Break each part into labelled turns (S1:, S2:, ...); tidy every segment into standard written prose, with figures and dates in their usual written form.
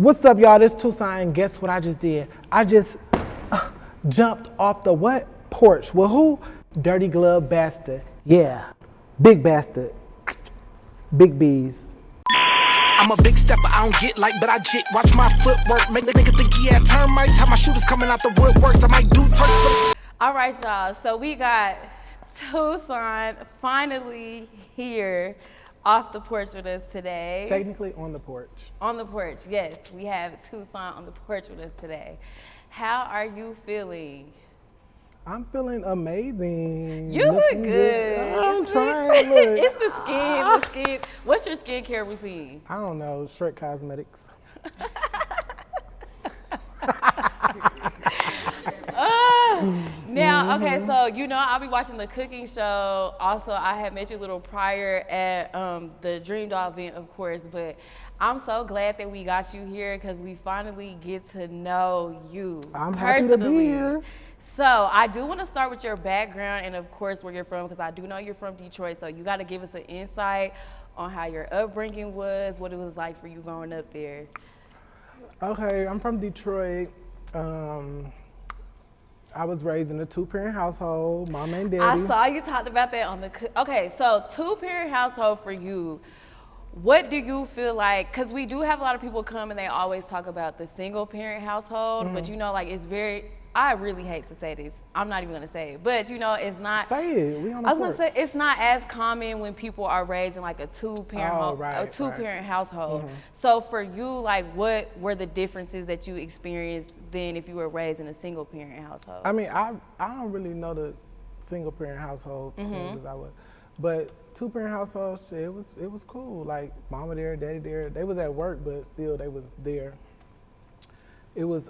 S1: What's up, y'all? This Tuson. Guess what I just did? I just jumped off the what? Porch. Well, who? Dirty glove bastard. Yeah. Big bastard. Big bees.
S2: I'm a big stepper, I don't get like, but I jit. Watch my footwork, make the nigga think he had termites. Have my shooters coming out the woodworks, I might do turks.
S3: All right, y'all, so we got Tuson finally here off the porch with us today.
S1: Technically on the porch.
S3: On the porch, yes. We have Tuson on the porch with us today. How are you feeling?
S1: I'm feeling amazing.
S3: You look good.
S1: I'm trying. Look.
S3: It's the skin. What's your skincare routine?
S1: I don't know. Shrek Cosmetics.
S3: Now, okay, so you know I'll be watching the cooking show. Also, I had met you a little prior at the Dream Doll event, of course, but I'm so glad that we got you here because we finally get to know you
S1: I'm
S3: personally.
S1: happy to be here.
S3: So I do want to start with your background and of course where you're from, because I do know you're from Detroit, so you got to give us an insight on how your upbringing was, what it was like for you growing up there.
S1: Okay, I'm from Detroit. I was raised in a two-parent household, mom and daddy.
S3: I saw you talked about that on the, okay, so two-parent household for you. What do you feel like, because we do have a lot of people come and they always talk about the single-parent household, but you know, like it's very, I really hate to say this. I'm not even gonna say it, but you know, it's not.
S1: Say it. We on the
S3: I was gonna
S1: porch.
S3: say it's not as common when people are raised in like a two-parent household. So for you, like, what were the differences that you experienced then if you were raised in a single-parent household?
S1: I mean, I don't really know the single-parent household as I was, but two-parent household, shit, it was cool. Like mama there, daddy there. They was at work, but still they was there. It was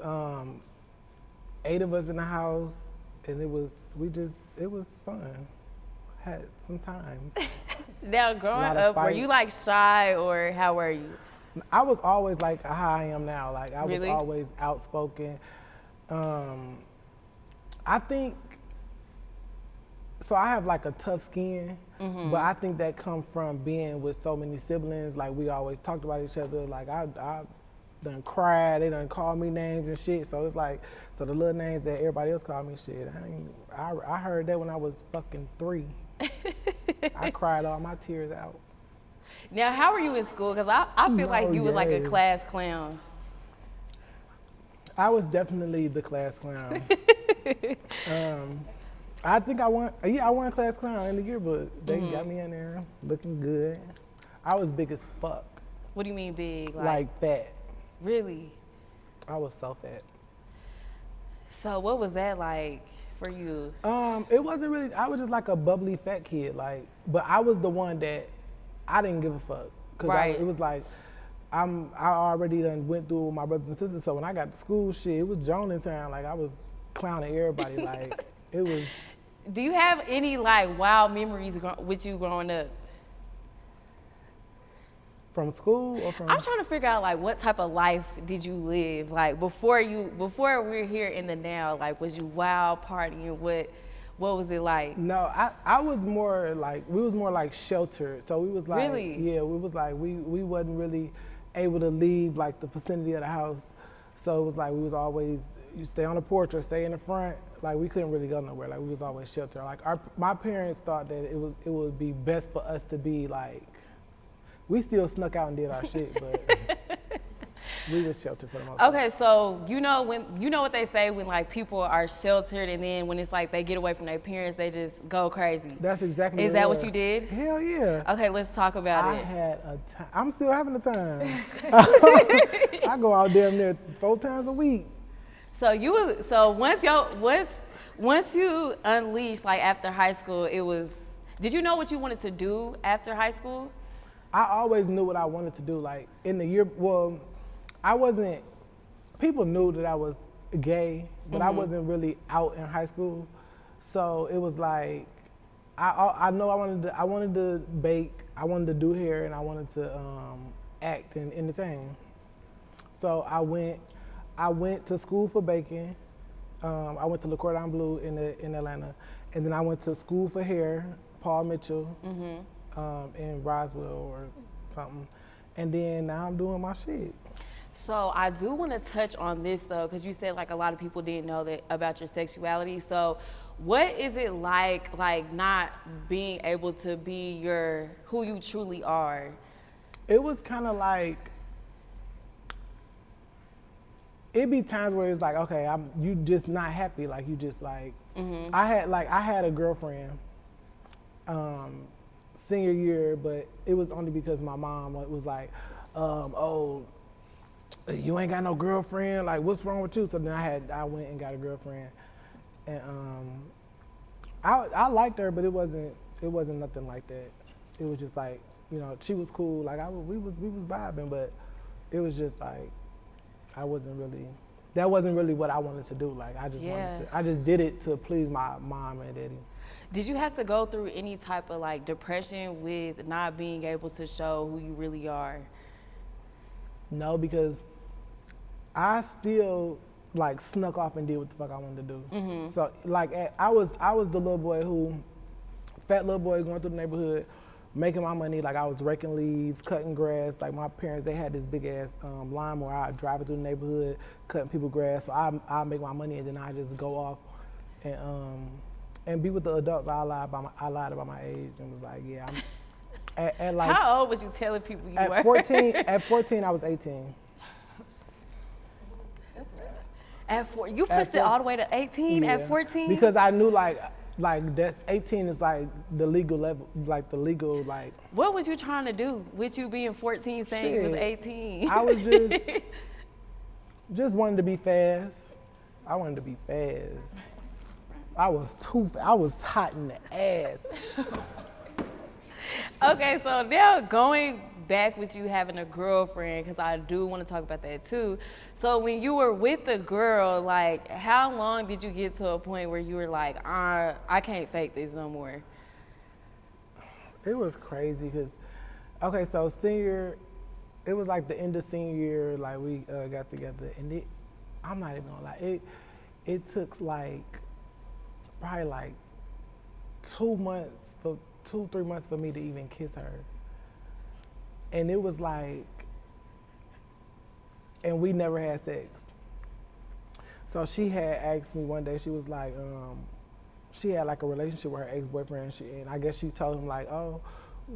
S1: 8 of us in the house, and it was fun. Had some times.
S3: Now, growing up, were you like shy or how were you?
S1: I was always like how I am now. Like I
S3: Really?
S1: was always outspoken. I think, so I have like a tough skin, but I think that comes from being with so many siblings. Like we always talked about each other. Like I done cried, they done called me names and shit. So it's like, so the little names that everybody else called me shit. I heard that when I was fucking 3. I cried all my tears out.
S3: Now, how were you in school? Because I feel like you was like a class clown.
S1: I was definitely the class clown. I think I won class clown in the yearbook. They got me in there looking good. I was big as fuck.
S3: What do you mean big?
S1: Like fat.
S3: Really?
S1: I was so fat.
S3: So what was that like for you?
S1: It wasn't really, I was just like a bubbly fat kid. Like, but I was the one that I didn't give a fuck. Cause it was like, I already done went through with my brothers and sisters. So when I got to school, shit, it was Joan in town. Like I was clowning everybody. Like it was.
S3: Do you have any like wild memories with you growing up?
S1: From school or from?
S3: I'm trying to figure out like what type of life did you live like before we're here in the now. Like was you wild partying? What was it like?
S1: No, I was more like, we was more like sheltered. So we was like,
S3: really?
S1: Yeah, we was like, we wasn't really able to leave like the vicinity of the house. So it was like, we was always, you stay on the porch or stay in the front. Like we couldn't really go nowhere. Like we was always sheltered. Like my parents thought that it would be best for us to be like, we still snuck out and did our shit, but we was sheltered for the most part.
S3: Okay, so you know what they say when like people are sheltered and then when it's like they get away from their parents, they just go crazy.
S1: That's exactly
S3: Is that what you did?
S1: Hell yeah.
S3: Okay, let's talk about it.
S1: I had a time. I'm still having a time. I go out damn near 4 times a week.
S3: So once you unleashed like after high school, did you know what you wanted to do after high school?
S1: I always knew what I wanted to do. Like in the year, well, I wasn't, people knew that I was gay, but I wasn't really out in high school. So it was like, I know I wanted to bake, I wanted to do hair, and I wanted to act and entertain. So I went to school for baking. I went to Le Cordon Bleu in Atlanta, and then I went to school for hair, Paul Mitchell. In Roswell or something. And then now I'm doing my shit.
S3: So I do want to touch on this though, because you said like a lot of people didn't know that about your sexuality. So what is it like not being able to be who you truly are?
S1: It was kind of like, it'd be times where it's like, okay, you just not happy, like you just like, I had a girlfriend senior year, but it was only because my mom was like, oh, you ain't got no girlfriend, like what's wrong with you? So then I went and got a girlfriend, and I liked her, but it wasn't nothing like that. It was just like, you know, she was cool, like we was vibing, but it was just like, that wasn't really what I wanted to do. Like I just did it to please my mom and daddy.
S3: Did you have to go through any type of like depression with not being able to show who you really are?
S1: No, because I still like snuck off and did what the fuck I wanted to do. So like I was the little boy fat little boy going through the neighborhood, making my money. Like I was raking leaves, cutting grass. Like my parents, they had this big ass lawnmower. I'd drive it through the neighborhood, cutting people grass. So I make my money and then I just go off and be with the adults. I lied about my age and was like, yeah. At like,
S3: how old was you telling people you were?
S1: 14. At 14, I was 18.
S3: You pushed it all the way to 18 at 14?
S1: Because I knew like that's 18 is like the legal level, like the legal like.
S3: What was you trying to do with you being 14 saying you was 18?
S1: I was just wanted to be fast. I wanted to be fast. I was hot in the ass.
S3: Okay, so now going back with you having a girlfriend, because I do want to talk about that too. So when you were with the girl, like how long did you get to a point where you were like, I can't fake this no more?
S1: It was crazy because, okay, so it was like the end of senior year, like we got together, and I'm not even gonna lie, it took like probably like 2 months, 2-3 months for me to even kiss her. And it was like, and we never had sex. So she had asked me one day, she was like, she had like a relationship with her ex-boyfriend, and I guess she told him like, oh,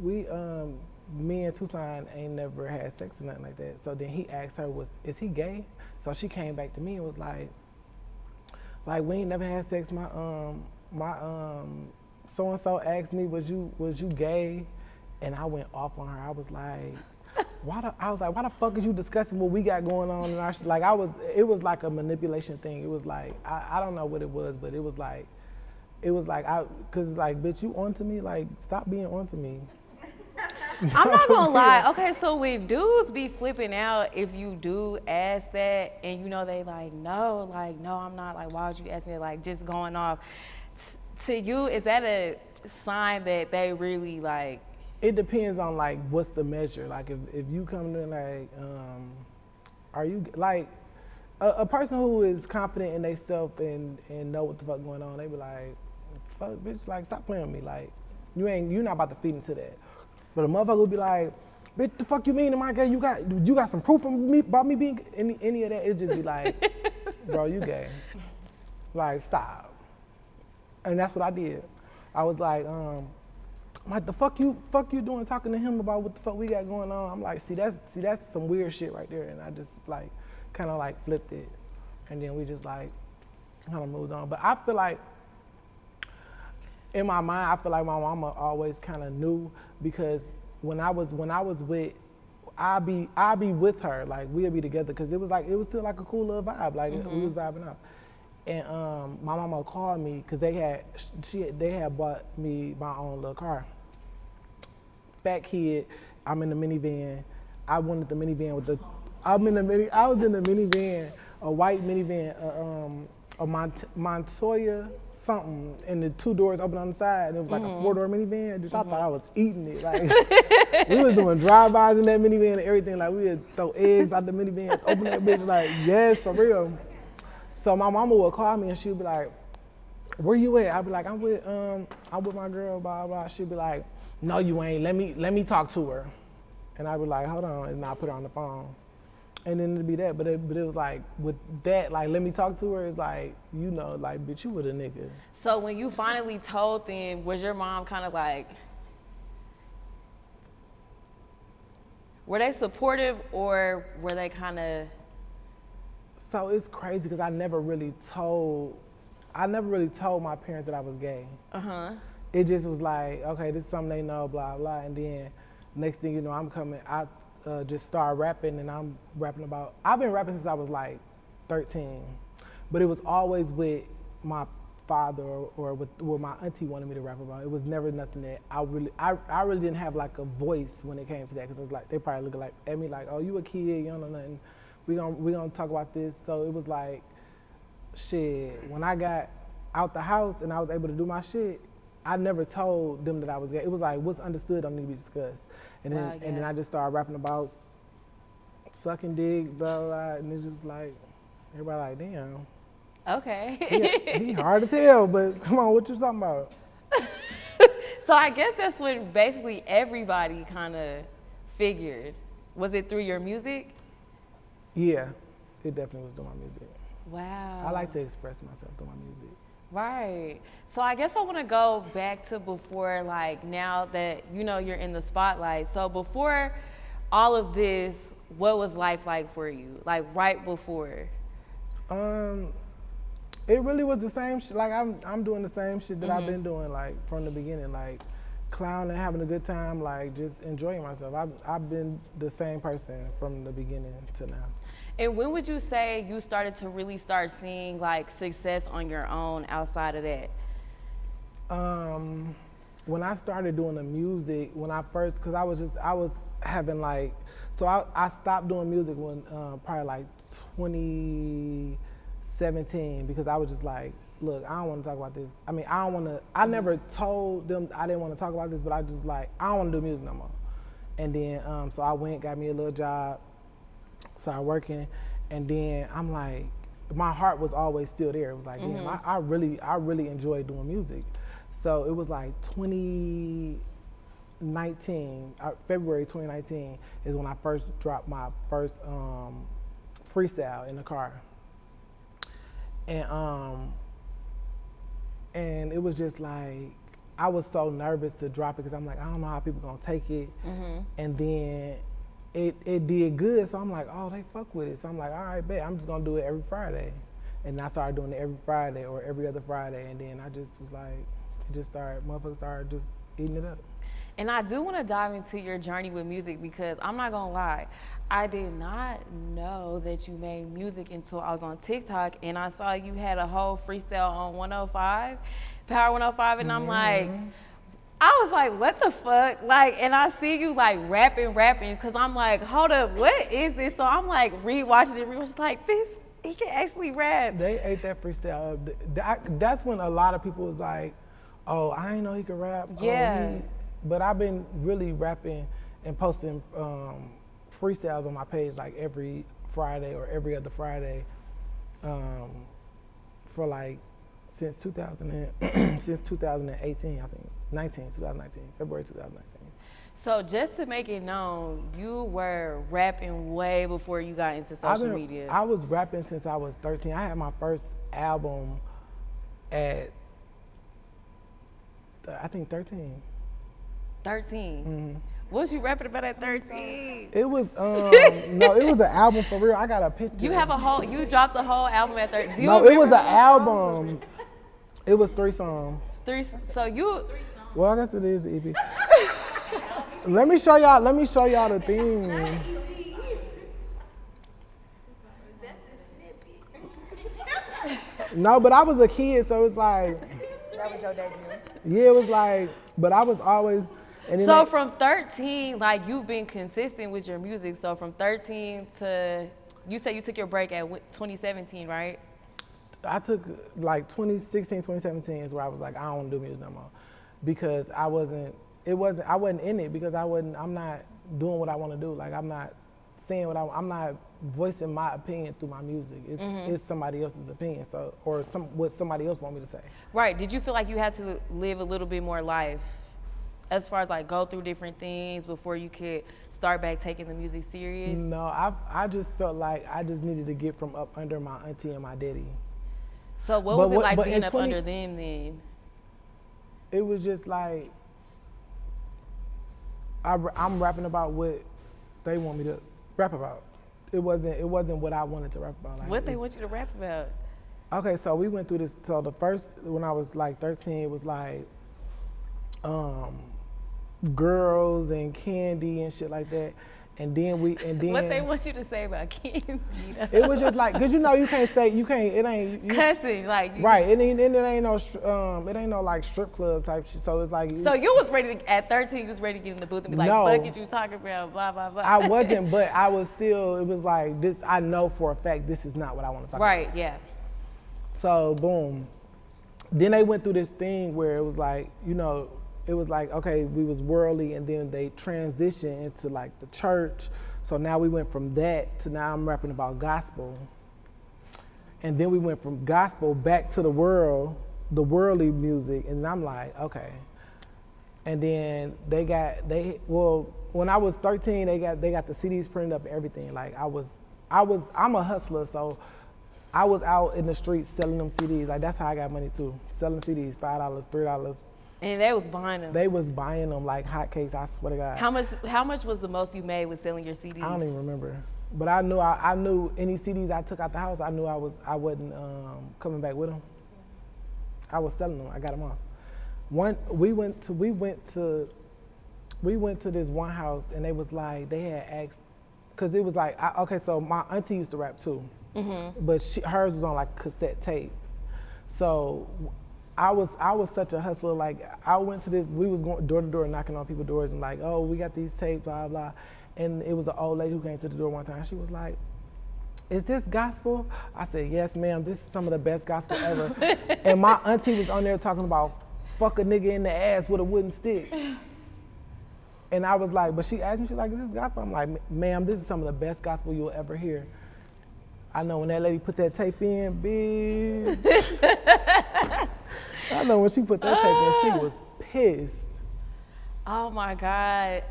S1: me and Tuson ain't never had sex or nothing like that. So then he asked her, is he gay? So she came back to me and was like we ain't never had sex. My so-and-so asked me, was you gay? And I went off on her. I was like, why the fuck is you discussing what we got going on? And it was like a manipulation thing. It was like, I don't know what it was, but it was like, cause it's like, bitch, you onto me? Like, stop being onto me.
S3: I'm not gonna lie. Okay, so when dudes be flipping out, if you do ask that and you know they like, no, I'm not, like, why would you ask me, like, just going off. To you, is that a sign that they really like?
S1: It depends on like what's the measure. Like if you come to like, are you like a person who is confident in themselves and know what the fuck going on? They be like, fuck, bitch, like stop playing with me. Like you're not about to feed into that. But a motherfucker would be like, bitch, the fuck you mean? Am I gay? You got some proof about me being any of that? It just be like, bro, you gay. Like stop. And that's what I did. I was like, the fuck you doing talking to him about what the fuck we got going on? I'm like, see that's some weird shit right there. And I just like kind of like flipped it, and then we just like kind of moved on. But I feel like in my mind, I feel like my mama always kind of knew, because when I was with, I'd be with her, like we'd be together, because it was still like a cool little vibe, like we was vibing out. And my mama called me because they had bought me my own little car. Fat kid, I'm in the minivan. I wanted the minivan I was in the minivan, a white minivan, a Montoya something, and the 2 doors open on the side, and it was like a 4-door minivan. Just I thought I was eating it. Like we was doing drive-bys in that minivan and everything. Like we would throw eggs out the minivan, open that bitch, like yes, for real. So my mama would call me and she'd be like, where you at? I'd be like, I'm with my girl, blah, blah. She'd be like, no, you ain't. Let me talk to her. And I'd be like, hold on. And I'd put her on the phone. And then it'd be that, but it was like, with that, like, let me talk to her, it's like, you know, like, bitch, you with a nigga.
S3: So when you finally told them, was your mom kind of like, were they supportive or were they kind of?
S1: So it's crazy because I never really told my parents that I was gay. It just was like, okay, this is something they know, blah, blah. And then next thing you know, I just started rapping, and I'm rapping about, I've been rapping since I was like 13, but it was always with my father or with what my auntie wanted me to rap about. It was never nothing that I really didn't have like a voice when it came to that, because it was like, they probably look like at me like, oh, you a kid, you don't know nothing. We gonna talk about this. So it was like, shit, when I got out the house and I was able to do my shit, I never told them that I was gay. It was like, what's understood don't need to be discussed. And then, and then I just started rapping about sucking dick, blah, blah, blah, and it's just like, everybody like, damn.
S3: Okay.
S1: He hard as hell, but come on, what you talking about?
S3: So I guess that's when basically everybody kind of figured. Was it through your music?
S1: Yeah, it definitely was through my music.
S3: Wow.
S1: I like to express myself through my music.
S3: Right. So I guess I want to go back to before, like, now that, you know, you're in the spotlight. So before all of this, what was life like for you? Like, right before?
S1: It really was the same shit. Like, I'm doing the same shit that I've been doing, like, from the beginning. Like, clowning, having a good time, like, just enjoying myself. I've been the same person from the beginning to now.
S3: And when would you say you started to really start seeing like success on your own outside of that?
S1: When I started doing the music, when I first, cause I was having like, so I stopped doing music when probably like 2017, because I was just like, look, I don't want to talk about this. I mean, I never told them I didn't want to talk about this, but I just like, I don't want to do music no more. And then, so I went, got me a little job, started working, and then I'm like, my heart was always still there. It was like, damn, I really enjoy doing music. So it was like 2019, February 2019 is when I first dropped my first freestyle in the car. And it was just like, I was so nervous to drop it because I'm like, I don't know how people gonna take it. And then it did good, so I'm like, oh, they fuck with it. So I'm like, all right, bet, I'm just gonna do it every Friday. And I started doing it every Friday or every other Friday, and then I just was like, motherfuckers started just eating it up.
S3: And I do want to dive into your journey with music, because I'm not gonna lie, I did not know that you made music until I was on TikTok and I saw you had a whole freestyle on 105, Power 105, and I'm like, I was like, what the fuck? Like, and I see you like rapping, cause I'm like, hold up, what is this? So I'm like rewatching it, like, this, he can actually rap.
S1: They ate that freestyle up. That's when a lot of people was like, oh, I didn't know he could rap.
S3: Yeah.
S1: But I've been really rapping and posting freestyles on my page like every Friday or every other Friday for like since 2018, I think, 2019, February 2019.
S3: So just to make it known, you were rapping way before you got into social media.
S1: I was rapping since I was 13. I had my first album at, I think 13.
S3: 13? What was you rapping about at 13?
S1: It was, no, it was an album for real. I got a picture.
S3: You dropped a whole album at 13.
S1: No, it was an album. It was 3 songs.
S3: So you.
S1: Well, I guess it is the EP. Let me show y'all the thing. No, but I was a kid, so it's like.
S4: That was your debut.
S1: Yeah, it was like, but I was always. And
S3: So from 13, like, you've been consistent with your music. So from 13 to, you said you took your break at 2017, right?
S1: I took like 2016, 2017 is where I was like, I don't want to do music no more, because I wasn't in it, because I'm not doing what I want to do. Like, I'm not saying I'm not voicing my opinion through my music. It's somebody else's opinion, so, or what somebody else want me to say.
S3: Right. Did you feel like you had to live a little bit more life, as far as like go through different things before you could start back taking the music serious?
S1: No, I just felt like I just needed to get from up under my auntie and my daddy.
S3: So what was it like being up under them then?
S1: It was just like, I'm rapping about what they want me to rap about. It wasn't what I wanted to rap about. Like,
S3: what they want you to rap about?
S1: Okay, so we went through this. So the first, when I was like 13, it was like girls and candy and shit like that. And then
S3: what they want you to say about candy?
S1: It was just like, cause you can't, it ain't
S3: cussing like
S1: right. It ain't no like strip club type shit. So it's like.
S3: So you was ready to, at 13, you was ready to get in the booth and be like, fuck it, you talking about blah blah blah.
S1: I wasn't, but I was still. It was like this. I know for a fact this is not what I want to talk about.
S3: Right. Yeah.
S1: So boom. Then they went through this thing where it was like, it was like, okay, we was worldly, and then they transitioned into like the church. So now we went from that to now I'm rapping about gospel. And then we went from gospel back to the worldly music, and I'm like, okay. And then when I was 13, they got the CDs printed up and everything. Like I'm a hustler, so I was out in the streets selling them CDs. Like that's how I got money too, selling CDs, $5, $3.
S3: And they was buying them.
S1: They was buying them like hotcakes. I swear to God.
S3: How much was the most you made with selling your CDs?
S1: I don't even remember. But I knew any CDs I took out the house, I knew I wasn't coming back with them. I was selling them. I got them off. We went to this one house, and they was like, they had asked, cause it was like, okay, so my auntie used to rap too, but hers was on like cassette tape. So I was such a hustler. Like I went to this, we was going door to door knocking on people's doors and like, oh, we got these tapes, blah blah. And it was an old lady who came to the door one time. She was like, "Is this gospel?" I said, "Yes, ma'am. This is some of the best gospel ever." And my auntie was on there talking about fuck a nigga in the ass with a wooden stick. And I was like, but she asked me, she's like, "Is this gospel?" I'm like, "Ma'am, this is some of the best gospel you'll ever hear." I know when that lady put that tape in, bitch. I know when she put that tape in, she was pissed.
S3: Oh my God.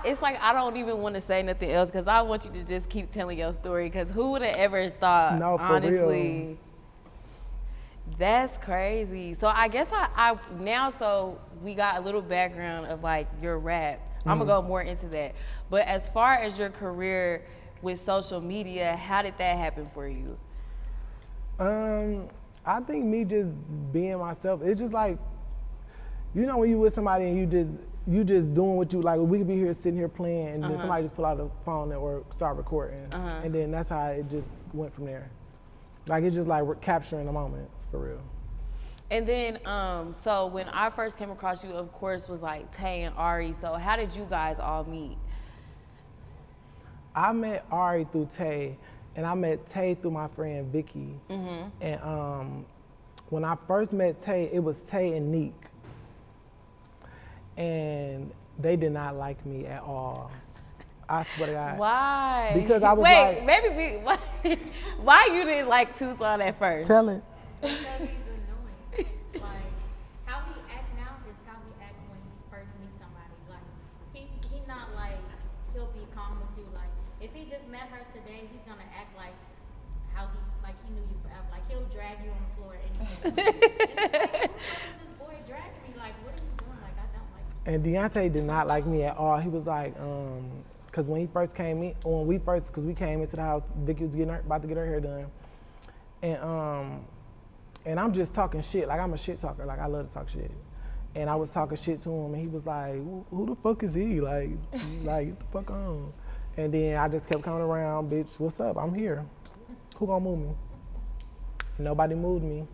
S3: It's like I don't even want to say nothing else because I want you to just keep telling your story, because who would have ever thought,
S1: no, for
S3: honestly.
S1: Real.
S3: That's crazy. So I guess I now, so we got a little background of like your rap. I'm gonna go more into that. But as far as your career with social media, how did that happen for you?
S1: I think me just being myself, it's just like, when you with somebody and you just doing what you like. We could be here sitting here playing, and then somebody just pull out the phone or start recording, and then that's how it just went from there. Like it's just like we're capturing the moments for real.
S3: And then, so when I first came across you, of course, was like Tae and Ari. So how did you guys all meet?
S1: I met Ari through Tae, and I met Tae through my friend Vicky. And when I first met Tae, it was Tae and Neek. And they did not like me at all. I swear to God.
S3: Why?
S1: Because I was
S3: why you didn't like Tuson at first?
S1: Tell it.
S4: Because he's annoying. Like, how he act now is how he act when he first meets somebody. Like, he not like, he'll be calm with you. Like, if he just met her today, he's gonna act like how he knew you forever. Like, he'll drag you on the floor and and it's like, who is this boy dragging me? Like, what are you doing? Like, I don't like it.
S1: And Deontay did not like me at all. He was like, because when he first came in, because we came into the house, Vicky was about to get her hair done. And I'm just talking shit. Like, I'm a shit talker. Like, I love to talk shit. And I was talking shit to him, and he was like, who the fuck is he? Like, get the fuck on. And then I just kept coming around, bitch, what's up? I'm here. Who gonna move me? Nobody moved me.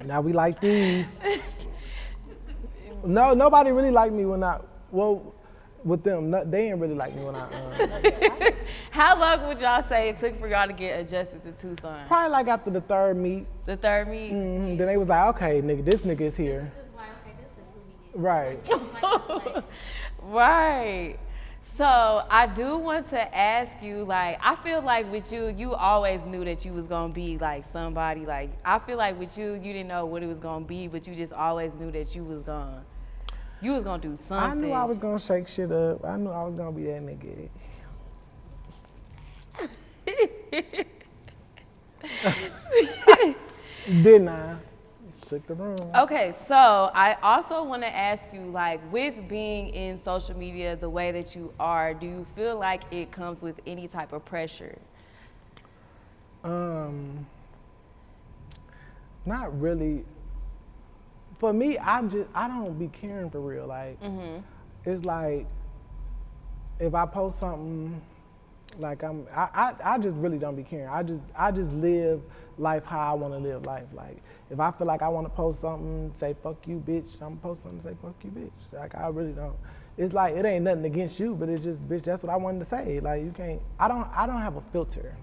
S1: Now we like these. No, nobody really liked me with them. They didn't really like me when I.
S3: How long would y'all say it took for y'all to get adjusted to Tuson?
S1: Probably like after the third meet.
S3: The third meet?
S1: Then they was like, okay, nigga, this nigga is here.
S4: It's just like, okay, this is who he is.
S1: Right.
S4: Like,
S3: Right. So I do want to ask you, like, I feel like with you, you always knew that you was gonna be like somebody. Like, I feel like with you, you didn't know what it was gonna be, but you just always knew that you was gonna. You was gonna do something.
S1: I knew I was gonna shake shit up. I knew I was gonna be that nigga. Didn't I? Shook the room.
S3: Okay, so I also want to ask you, like, with being in social media the way that you are, do you feel like it comes with any type of pressure?
S1: Not really. For me, I don't be caring for real. Like, it's like, if I post something, like I just really don't be caring. I just live life how I want to live life. Like, if I feel like I want to post something, say fuck you, bitch, I'm gonna post something, say fuck you, bitch. Like, I really don't. It's like, it ain't nothing against you, but it's just, bitch, that's what I wanted to say. Like, you can't. I don't have a filter.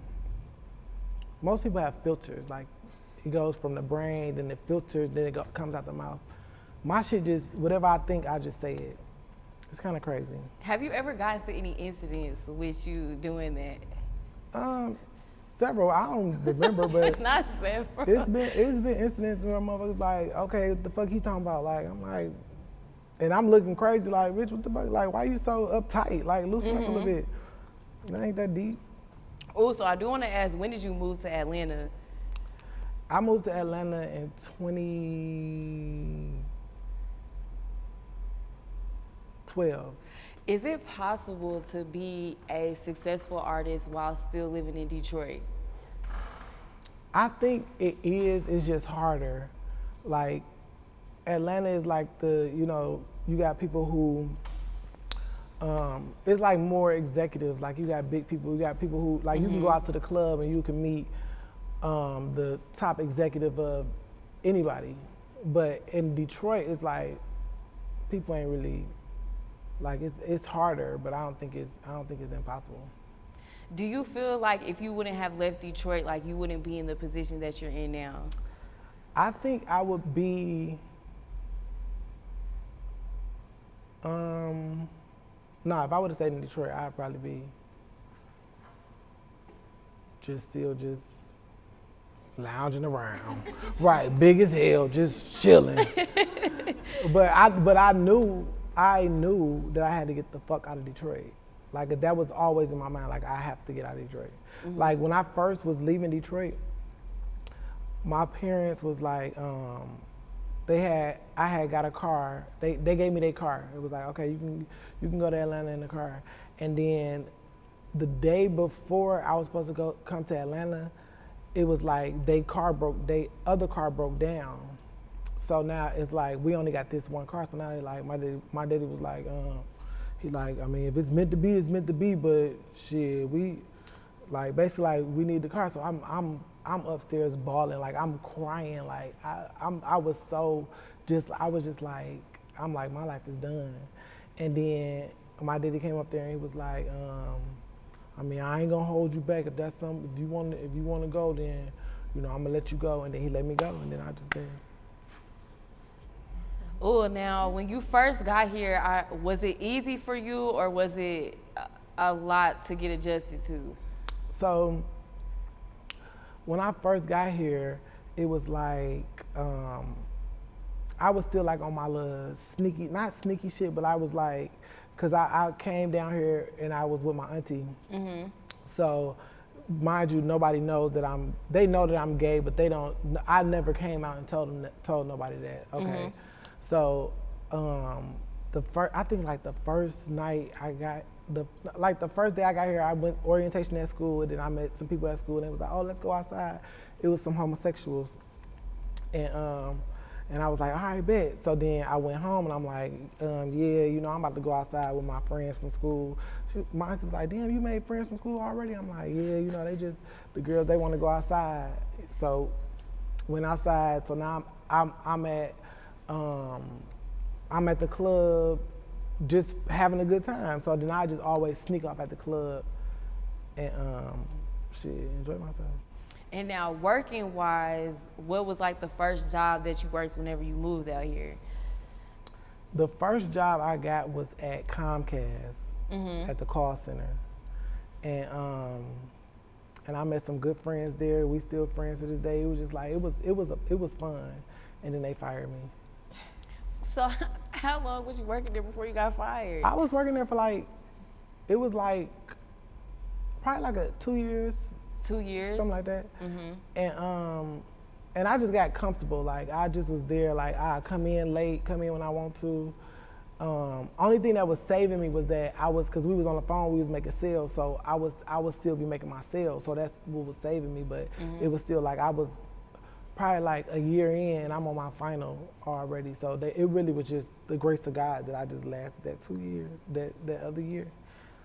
S1: Most people have filters. Like, it goes from the brain, then it filters, then it comes out the mouth. My shit just, whatever I think, I just say it. It's kind of crazy.
S3: Have you ever gotten to any incidents with you doing that?
S1: Several. I don't remember, but
S3: Not several.
S1: it's been incidents where motherfuckers like, okay, what the fuck he talking about? Like, I'm like, and I'm looking crazy, like, bitch, what the fuck? Like, why you so uptight? Like, loosen up a little bit. That ain't that deep.
S3: Oh, so I do want to ask, when did you move to Atlanta?
S1: I moved to Atlanta in 2012.
S3: Is it possible to be a successful artist while still living in Detroit?
S1: I think it is. It's just harder. Like, Atlanta is like you got people who, it's like more executive. Like, you got big people. You got people who, like, you can go out to the club and you can meet the top executive of anybody. But in Detroit, it's like, people ain't really, like, it's harder, but I don't think it's impossible.
S3: Do you feel like if you wouldn't have left Detroit, like, you wouldn't be in the position that you're in now?
S1: I think I would be, if I would have stayed in Detroit, I'd probably be still lounging around. Right, big as hell, just chilling. But I knew that I had to get the fuck out of Detroit. Like, that was always in my mind, like, I have to get out of Detroit. Like, when I first was leaving Detroit, my parents was like, I had got a car. They gave me their car. It was like, okay, you can go to Atlanta in the car. And then the day before I was supposed to come to Atlanta, it was like their other car broke down. So now it's like, we only got this one car. So now like, my daddy was like, he like, I mean, if it's meant to be, it's meant to be. But shit, we like, basically, like, we need the car. So I'm upstairs bawling, like, I'm crying, like, I was just like, I'm like, my life is done. And then my daddy came up there and he was like, I mean, I ain't gonna hold you back. If that's something, if you want to go, then, I'm gonna let you go. And then he let me go, and then I just been.
S3: Oh, now, when you first got here, was it easy for you, or was it a lot to get adjusted to?
S1: So, when I first got here, it was like, I was still like on my little sneaky, not sneaky shit, but I was like, cause I came down here and I was with my auntie. So, mind you, nobody knows that they know that I'm gay, but I never came out and told nobody that, okay? So, I think like the first night the first day I got here, I went orientation at school, and then I met some people at school, and they was like, oh, let's go outside. It was some homosexuals. And I was like, all right, bet. So then I went home, and I'm like, yeah, I'm about to go outside with my friends from school. My auntie was like, damn, you made friends from school already? I'm like, yeah, the girls, they want to go outside. So went outside, so now I'm at the club, just having a good time. So then I just always sneak off at the club and enjoy myself.
S3: And now, working wise, what was like the first job that you worked whenever you moved out here?
S1: The first job I got was at Comcast at the call center, and I met some good friends there. We still friends to this day. It was just like it was fun, and then they fired me.
S3: So How long was you working there before you got fired?
S1: I was working there for like, it was like, probably like 2 years.
S3: 2 years?
S1: Something like that. And I just got comfortable. Like I just was there. Like I come in late, come in when I want to. Only thing that was saving me was that cause we was on the phone, we was making sales. So I would still be making my sales. So that's what was saving me. But it was still like I was probably like a year in, I'm on my final already. So it really was just the grace of God that I just lasted that 2 years, that other year.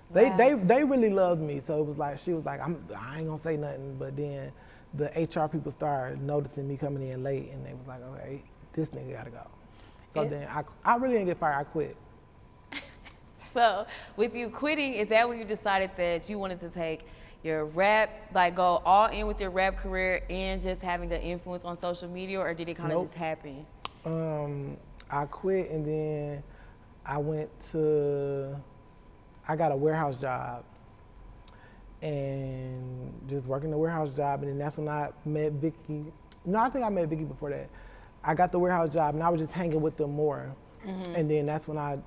S1: Wow. They really loved me. So it was like, she was like, I ain't gonna say nothing. But then the HR people started noticing me coming in late, and they was like, okay, this nigga gotta go. So then I really didn't get fired, I quit.
S3: So with you quitting, is that when you decided that you wanted to take your rap, like go all in with your rap career and just having an influence on social media, or did it kind of just happen?
S1: I quit, and then I got a warehouse job and just working the warehouse job, and then that's when I met Vicky. No, I think I met Vicky before that. I got the warehouse job, and I was just hanging with them more. And then that's when I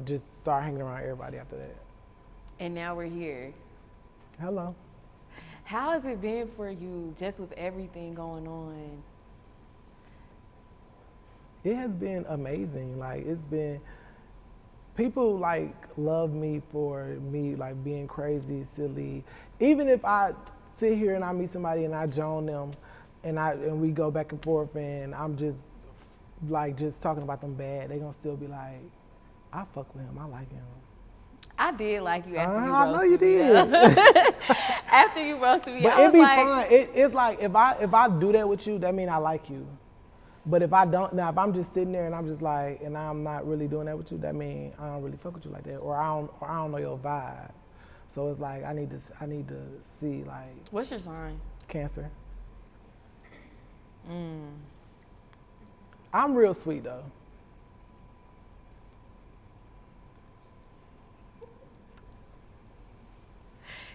S1: just started hanging around everybody after that.
S3: And now we're here.
S1: Hello.
S3: How has it been for you just with everything going on?
S1: It has been amazing. Like, it's been, people like love me for me like being crazy, silly. Even if I sit here and I meet somebody and I join them and we go back and forth and I'm just like just talking about them bad, they gonna still be like, I fuck with him, I like him.
S3: I did like you after you roasted
S1: I know you did.
S3: After you roasted me,
S1: but
S3: I was
S1: it be
S3: like,
S1: fun. It's like if I do that with you, that mean I like you. But if I don't, now if I'm just sitting there and I'm just like, and I'm not really doing that with you, that mean I don't really fuck with you like that, or I don't know your vibe. So it's like I need to see like.
S3: What's your sign?
S1: Cancer. I'm real sweet though.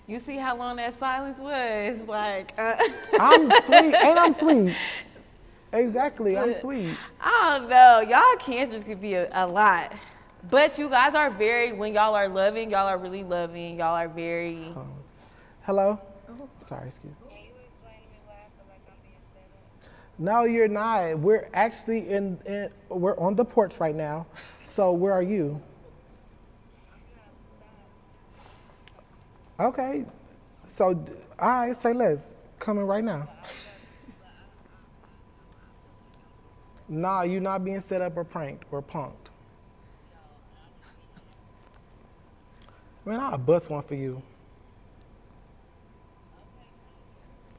S3: You see how long that silence was? Like,
S1: I'm sweet, and I'm sweet. Exactly, I'm sweet.
S3: I don't know. Y'all cancers could be a lot. But you guys are very, when y'all are loving, y'all are really loving. Y'all are very.
S1: Hello? Oh. Sorry, excuse me. Can you explain to me why I feel like I'm being set up? No, you're not. We're actually we're on the porch right now. So where are you? Okay. So, all right, say less. Coming right now. Nah, you're not being set up or pranked or punked. Man, I'll bust one for you.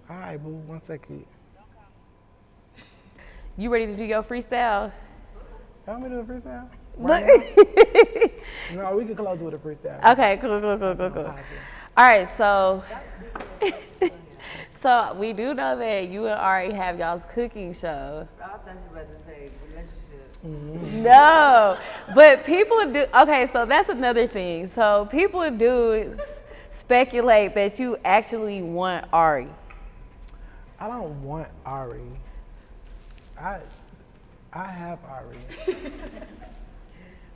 S1: All right, boo, 1 second.
S3: You ready to do your freestyle?
S1: You want me to do a freestyle?
S3: Right
S1: no, we can close with a freestyle.
S3: Okay, cool. All right, so so we do know that you and Ari have y'all's cooking show.
S5: I thought you were about to say relationship.
S3: No, but people do. Okay, so that's another thing. So people do speculate that you actually want Ari.
S1: I don't want Ari. I have Ari.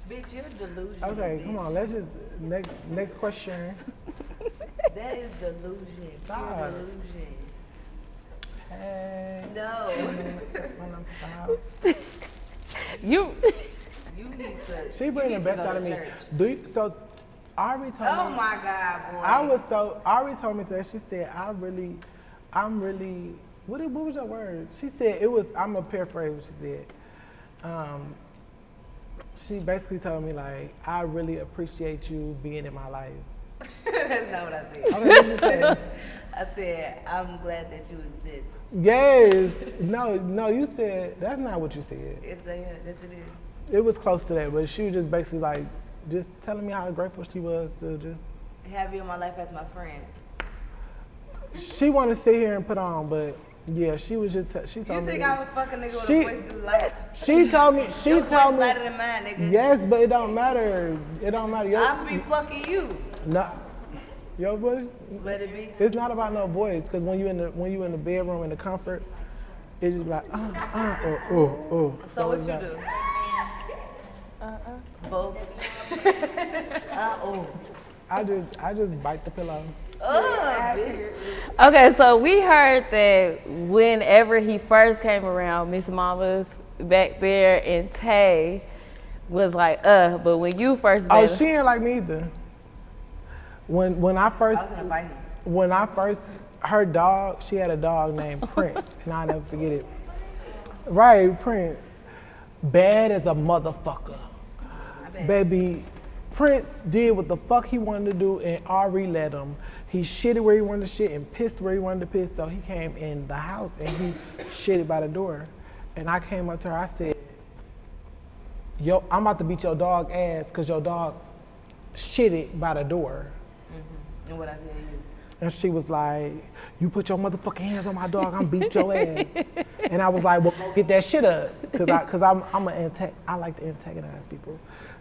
S5: Bitch, you're delusional.
S1: Okay, come on. Let's just next question.
S5: That is delusion.
S1: Stop.
S5: Pure delusion.
S1: Hey.
S5: No.
S3: You
S5: need to.
S1: She bringing the best out of me. So Ari told me.
S5: Oh my God, boy.
S1: Ari told me that. She said, I'm really. What was your word? She said it was. I'm gonna paraphrase what she said. She basically told me like, I really appreciate you being in my life.
S5: That's not what I said.
S1: Okay, what you say?
S5: I said, I'm glad that you exist.
S1: Yes. No, you said, that's not what you said.
S5: Yes, it is.
S1: It was close to that, but she was just basically like, just telling me how grateful she was to just.
S5: Have you in my life as my friend.
S1: She wanted to sit here and put on, but yeah, she was just, she told me.
S5: You think I would fuck a nigga with a voice of life?
S1: She told me,
S5: Your voice lighter than mine, nigga.
S1: Yes, but it don't matter. It don't matter.
S5: I'll be fucking you.
S1: No. Your voice?
S5: Let it be.
S1: It's not about no voice, because when you in the bedroom in the comfort, it's just like, oh.
S5: So what you do? Both. Oh.
S1: I just bite the pillow.
S5: Bitch.
S3: Okay, so we heard that whenever he first came around, Miss Mama's back there and Tay was like, but when you first met
S1: Oh,
S3: her-
S1: she ain't like me either. When I first,
S5: I was gonna fight him.
S1: when I first, her dog, she had a dog named Prince, and I'll never forget it. Right, Prince. Bad as a motherfucker. Baby, Prince did what the fuck he wanted to do, and Ari let him. He shitted where he wanted to shit and pissed where he wanted to piss, so he came in the house and he shitted by the door. And I came up to her, I said, yo, I'm about to beat your dog ass because your dog shitted by the door.
S5: And what I said to you.
S1: And she was like, you put your motherfucking hands on my dog, I'm beat your ass. And I was like, well, go get that shit up. Cause I like to antagonize people.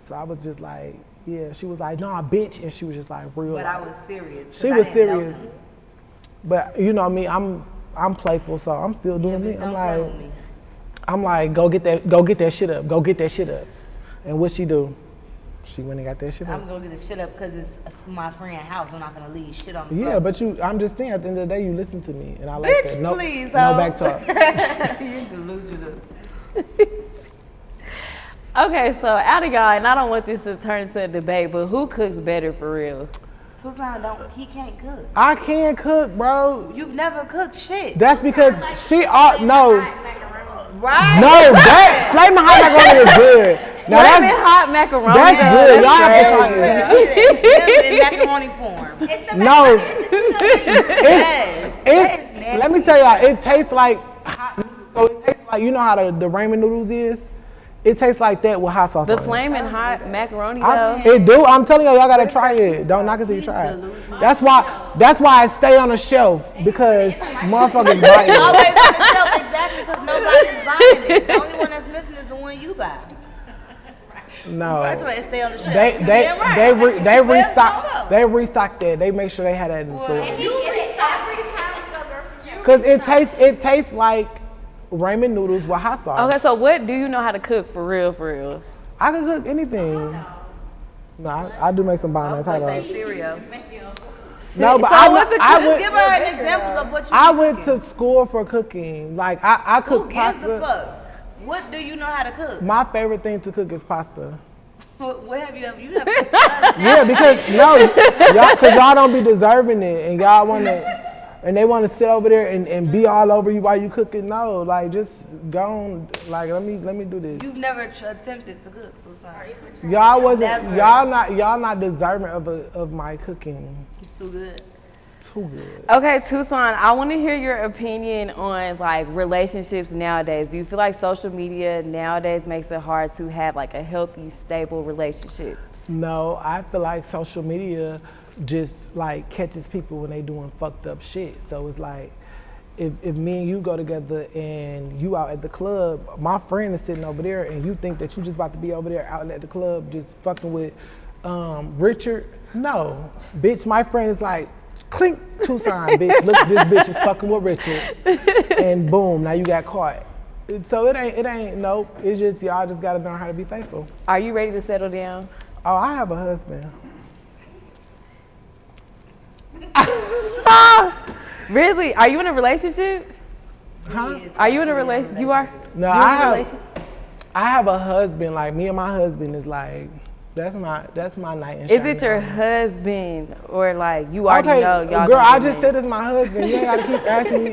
S1: So I was just like, yeah, she was like, nah, bitch. And she was just like, real.
S5: But
S1: like,
S5: I was serious. 'cause
S1: she
S5: I
S1: was
S5: didn't know
S1: serious.
S5: you.
S1: But you know me, I'm playful, so I'm still doing me.
S5: Bitch, don't play with me.
S1: I'm like, go get that shit up, go get that shit up. And what she do? She went and got that shit up.
S5: I'm gonna get the shit up because it's my friend's house. I'm not gonna leave shit on the
S1: Yeah,
S5: floor.
S1: but I'm just saying, at the end of the day, you listen to me, and I like
S5: Bitch,
S1: that. No,
S5: please,
S1: no
S5: hoe.
S1: back talk.
S5: You delusional.
S3: Okay, so out of y'all, and I don't want this to turn into a debate, but who cooks better for real?
S5: Tuson he can't cook.
S1: I can't cook, bro.
S5: You've never cooked shit.
S1: That's because no,
S5: Right?
S1: that flaming hot macaroni is good. Now
S3: Flaming hot macaroni.
S1: that's
S3: though,
S1: good. Y'all have to try it.
S5: In macaroni form.
S1: No,
S5: Yes.
S1: let me tell y'all, it tastes like hot noodles. So it tastes like, you know how the ramen noodles is? It tastes like that with hot sauce
S3: The
S1: on it.
S3: flaming hot macaroni though.
S1: It do. I'm telling y'all gotta try it. Don't knock it till you try it. That's why I stay on the shelf, because motherfuckers buy it.
S5: Always on the shelf, exactly, because nobody's buying it. The only one that's missing is the one you buy.
S1: No.
S5: That's why it stay on the shelf.
S1: They restock that. They make sure they had that in the store.
S4: You get it every time we go grocery shopping.
S1: Cause it tastes like ramen noodles with hot sauce.
S3: Okay, so what do you know how to cook for real, for real?
S1: I can cook anything. No, I do make some bomb ass hot dogs.
S5: Cereal.
S1: No, but
S5: Just give her an example of what you
S1: I went to school for cooking. Like I
S5: Who
S1: cook
S5: gives a
S1: pasta.
S5: fuck? What do you know how to cook?
S1: My favorite thing to cook is pasta.
S5: What have you ever? You never.
S1: Yeah, because y'all don't be deserving it, and y'all they want to sit over there and be all over you while you cooking. No, like just go on. Like let me do this.
S5: You've never attempted to cook. So sorry.
S1: Y'all not deserving of my cooking.
S5: It's too good.
S1: Too good.
S3: Okay, Tuson, I want to hear your opinion on like relationships nowadays. Do you feel like social media nowadays makes it hard to have like a healthy, stable relationship?
S1: No, I feel like social media just like catches people when they doing fucked up shit. So it's like if me and you go together and you out at the club, my friend is sitting over there and you think that you just about to be over there out at the club just fucking with Richard. No, bitch, my friend is like, clink, Tuson, bitch. Look, this bitch is fucking with Richard. And boom, now you got caught. So it ain't, nope. It's just, y'all just gotta learn how to be faithful.
S3: Are you ready to settle down?
S1: Oh, I have a husband.
S3: Really? Are you in a relationship?
S1: Huh?
S3: Are you in a relationship? You are?
S1: No,
S3: You in a relationship?
S1: I have a husband. Like me and my husband is like, that's my night and
S3: Is
S1: shiny
S3: it your
S1: moment.
S3: husband or like you already
S1: Okay,
S3: know y'all?
S1: girl,
S3: gonna
S1: I
S3: get
S1: just
S3: married?
S1: said it's my husband. You ain't gotta keep asking me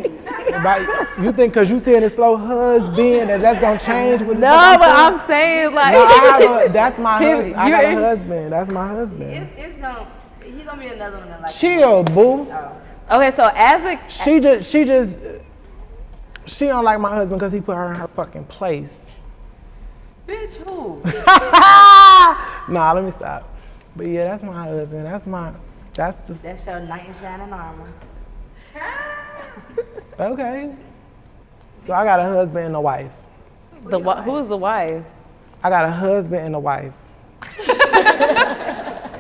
S1: about. You think because you saying it's slow husband that's gonna change? What the
S3: No,
S1: fuck
S3: but
S1: saying?
S3: I'm saying like.
S1: No, that's my husband. I got a
S3: You're-
S1: husband. That's my husband.
S5: He's gonna be another one that like.
S1: Chill, boo.
S3: Okay, so as a
S1: She don't like my husband because he put her in her fucking place.
S5: Bitch, who?
S1: Nah, let me stop. But yeah, that's my husband.
S5: That's your knight in shining armor.
S1: Okay. So I got a husband and a wife.
S3: who's the wife?
S1: I got a husband and a wife.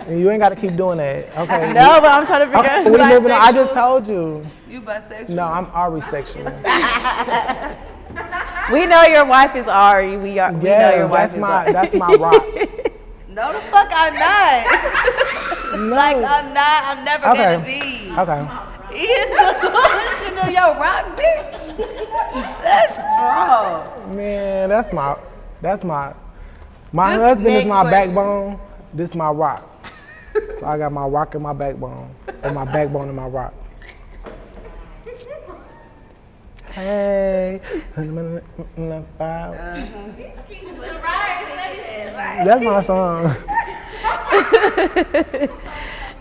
S1: And you ain't gotta keep doing that, okay?
S3: No, but I'm trying to figure
S1: Okay,
S3: out.
S1: we living on, I just told you.
S5: You bisexual?
S1: No, I'm Ari sexual.
S3: We know your wife is Ari. We know your wife
S1: Yeah,
S3: is Ari.
S1: that's my rock.
S5: No, the fuck I'm not.
S1: No.
S5: Like I'm not. I'm never gonna be.
S1: Okay.
S5: He is delusional, yo, rock bitch. That's strong.
S1: Man, that's my
S5: Just
S1: husband is
S5: next
S1: my
S5: question.
S1: backbone. This my rock. So I got my rock in my backbone, and my backbone in my rock. Hey. That's my song.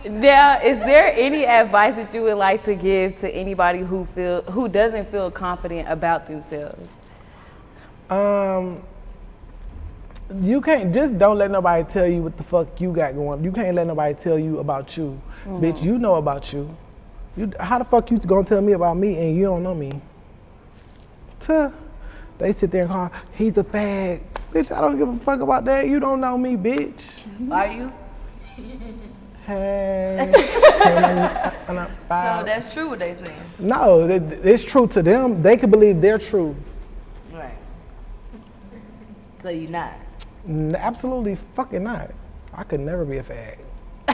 S3: Now, is there any advice that you would like to give to anybody who doesn't feel confident about themselves?
S1: You can't, just don't let nobody tell you what the fuck you got going. You can't let nobody tell you about you. Bitch, you know about you. How the fuck you gonna tell me about me and you don't know me? Tuh. They sit there and call, he's a fag. Bitch, I don't give a fuck about that. You don't know me, bitch.
S5: Are you?
S1: Hey.
S5: So that's true what they saying.
S1: No, it's true to them. They can believe their truth.
S5: Right. So you not.
S1: Absolutely fucking not. I could never be a fag.
S5: I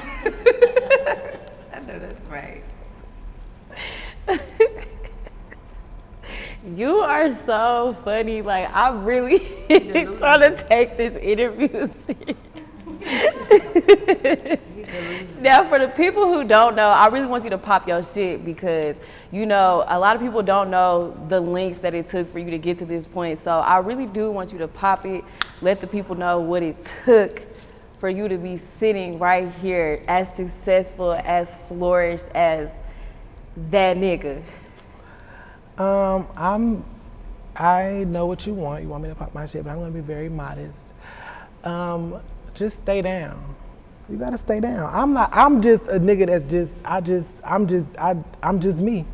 S5: know that's right.
S3: You are so funny. Like, I'm really trying to take this interview serious. Now, for the people who don't know, I really want you to pop your shit because, you know, a lot of people don't know the links that it took for you to get to this point. So I really do want you to pop it, let the people know what it took for you to be sitting right here as successful, as flourished as that nigga.
S1: I know what you want. You want me to pop my shit, but I'm gonna be very modest. Just stay down. You gotta stay down. I'm just a nigga that's I'm just me.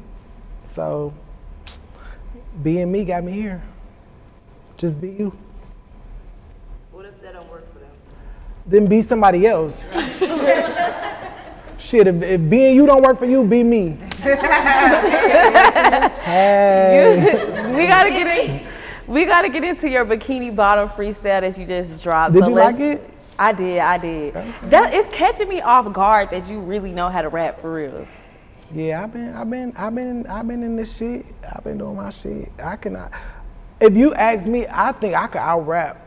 S1: So being me got me here. Just be you.
S5: What if that don't work for them?
S1: Then be somebody else. Shit, if being you don't work for you, be me. Hey.
S3: We gotta get into your Bikini Bottom freestyle that you just dropped.
S1: Did you like it?
S3: I did. That it's catching me off guard that you really know how to rap for real.
S1: Yeah, I've been in this shit. I've been doing my shit. I cannot. If you ask me, I think I could out rap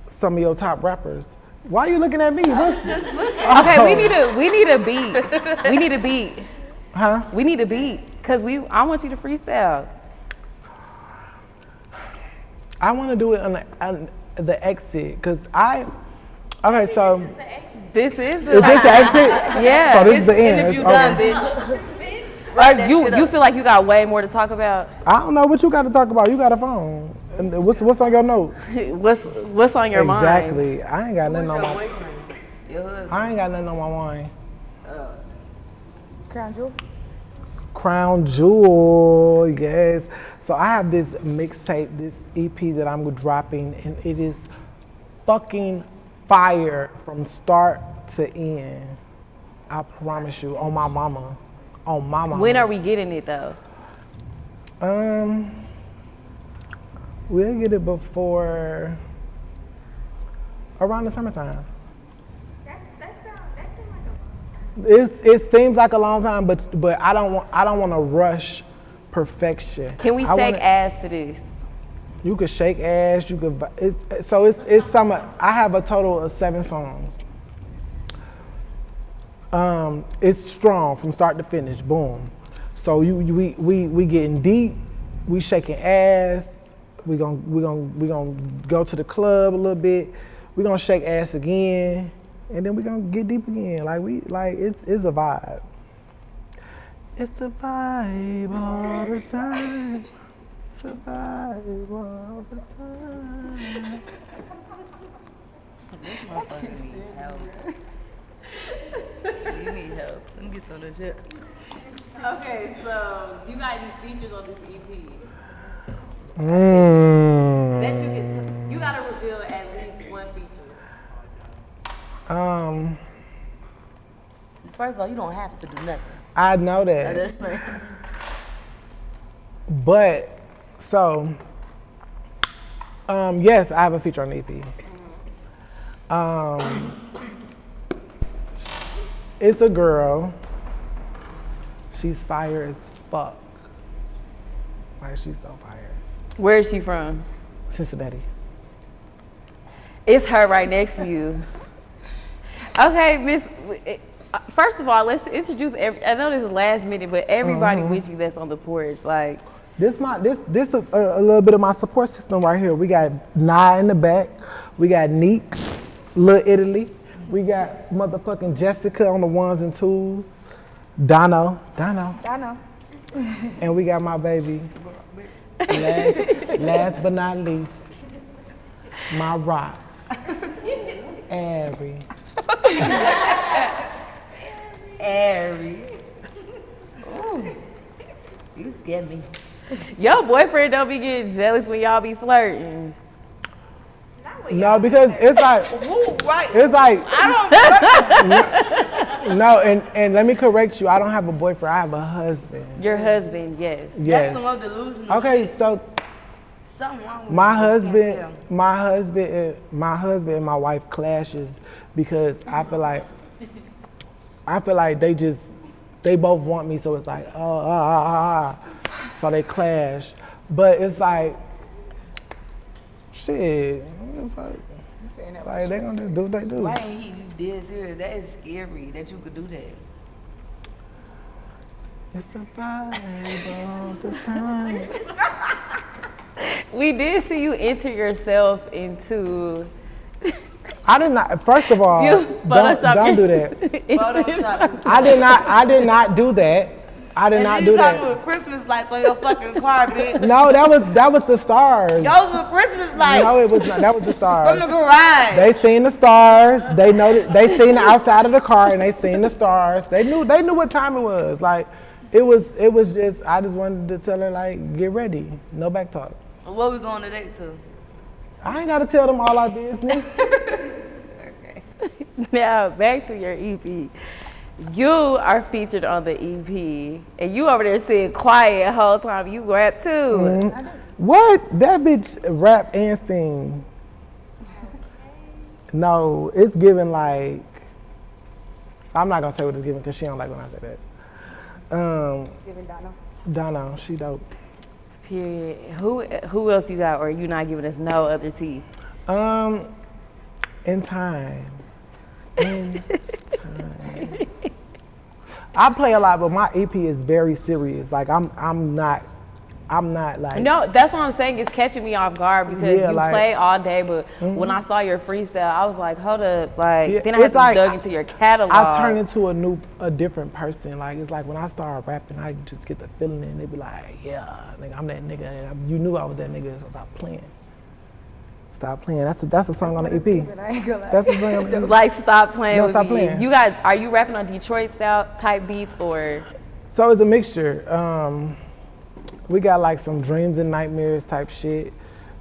S1: some of your top rappers. Why are you looking at me?
S3: Okay, we need a beat. We need a beat.
S1: Huh?
S3: We need a beat because I want you to freestyle.
S1: I want to do it on the exit because Okay, so
S3: This is the.
S1: is this the exit?
S3: Yeah.
S1: So this is the end.
S5: Interview
S1: Okay.
S5: done, bitch.
S3: Like, you feel like you got way more to talk about?
S1: I don't know what you got to talk about. You got a phone. And what's on your note?
S3: What's on your mind?
S1: Exactly. I ain't got nothing on my.
S5: Your husband.
S1: I ain't got nothing on my mind.
S3: Crown Jewel.
S1: Crown Jewel, yes. So I have this mixtape, this EP that I'm dropping, and it is fucking fire from start to end. I promise you, on my mama. On my mama.
S3: When are we getting it though?
S1: We'll get it before around the summertime. It seems like a long time, but I don't want to rush perfection.
S3: Can we shake ass to this?
S1: You could shake ass. You could. It's summer. I have a total of 7 songs. It's strong from start to finish. Boom. So we getting deep. We shaking ass. We gonna go to the club a little bit. We gonna shake ass again. And then we're gonna get deep again. It's a vibe. It's a vibe all the time. It's a vibe all the time.
S5: This motherfucker need help. You need help. Let me get some of that shit.
S3: Okay, so do you got any features on this EP? That you gotta reveal at least one feature.
S5: First of all, you don't have to do nothing.
S1: I know that.
S5: That's right.
S1: But so yes, I have a feature on the EP. It's a girl. She's fire as fuck. Like, she's so fire.
S3: Where is she from?
S1: Cincinnati.
S3: It's her right next to you. Okay, Miss. First of all, let's introduce. I know this is last minute, but everybody with you that's on the porch, like.
S1: This is a little bit of my support system right here. We got Nye in the back. We got Neek, Lil Italy. We got motherfucking Jessica on the ones and twos. Dono. And we got my baby. Last but not least, my rock. Ari.
S5: Ooh. You scared me.
S3: Your boyfriend don't be getting jealous when y'all be flirting.
S1: No, because it's like, it's like, no, and let me correct you. I don't have a boyfriend. I have a husband.
S3: Your husband, yes.
S1: Yes.
S5: That's the most delusional.
S1: Okay, so
S5: Something wrong with
S1: my
S5: you.
S1: husband and my wife clashes because I feel like they both want me, so it's like so they clash. But it's like, shit, like they gonna just do what they do.
S5: Why ain't you dead serious? That is scary that you could do that.
S1: It's a vibe all the time.
S3: We did see you enter yourself into.
S1: I did not. First of all,
S3: You Photoshop
S1: don't do
S3: yourself
S1: that.
S5: Photoshop.
S1: I did not do that. I did not do
S5: You
S1: that.
S5: with Christmas lights on your fucking car, bitch.
S1: No, that was the stars.
S5: Those were Christmas lights
S1: No, it was not. That was the
S5: from
S1: stars.
S5: the garage.
S1: They seen the stars. They know that they seen the outside of the car and they seen the stars. They knew what time it was. Like it was just I just wanted to tell her like get ready. No back talk.
S5: What we going today to?
S1: I ain't gotta tell them all our business.
S5: Okay.
S3: Now back to your EP. You are featured on the EP, and you over there sitting quiet the whole time. You rap too.
S1: What? That bitch rap and sing. No, it's giving like. I'm not gonna say what it's giving because she don't like when I say that.
S5: It's giving Donna.
S1: Donna, she dope.
S3: Period. Who else you got, or you not giving us no other tea?
S1: In time. In time. I play a lot, but my EP is very serious. Like I'm not like.
S3: No, that's what I'm saying. It's catching me off guard because
S1: Yeah,
S3: you
S1: like-
S3: play all day, but when I saw your freestyle, I was like, hold up, like.
S1: Yeah,
S3: Then I had
S1: it's
S3: to
S1: like
S3: dug into your catalog.
S1: I turn into a different person. Like it's like when I start rapping, I just get the feeling, and they be like, yeah, nigga, I'm that nigga. And you knew I was that nigga, so stop playing. Stop playing. That's a song on the EP. That's a song on the EP.
S3: Like stop playing
S1: No,
S3: with
S1: stop
S3: me.
S1: playing.
S3: Are you rapping on Detroit style type beats or?
S1: So it's a mixture. We got like some dreams and nightmares type shit.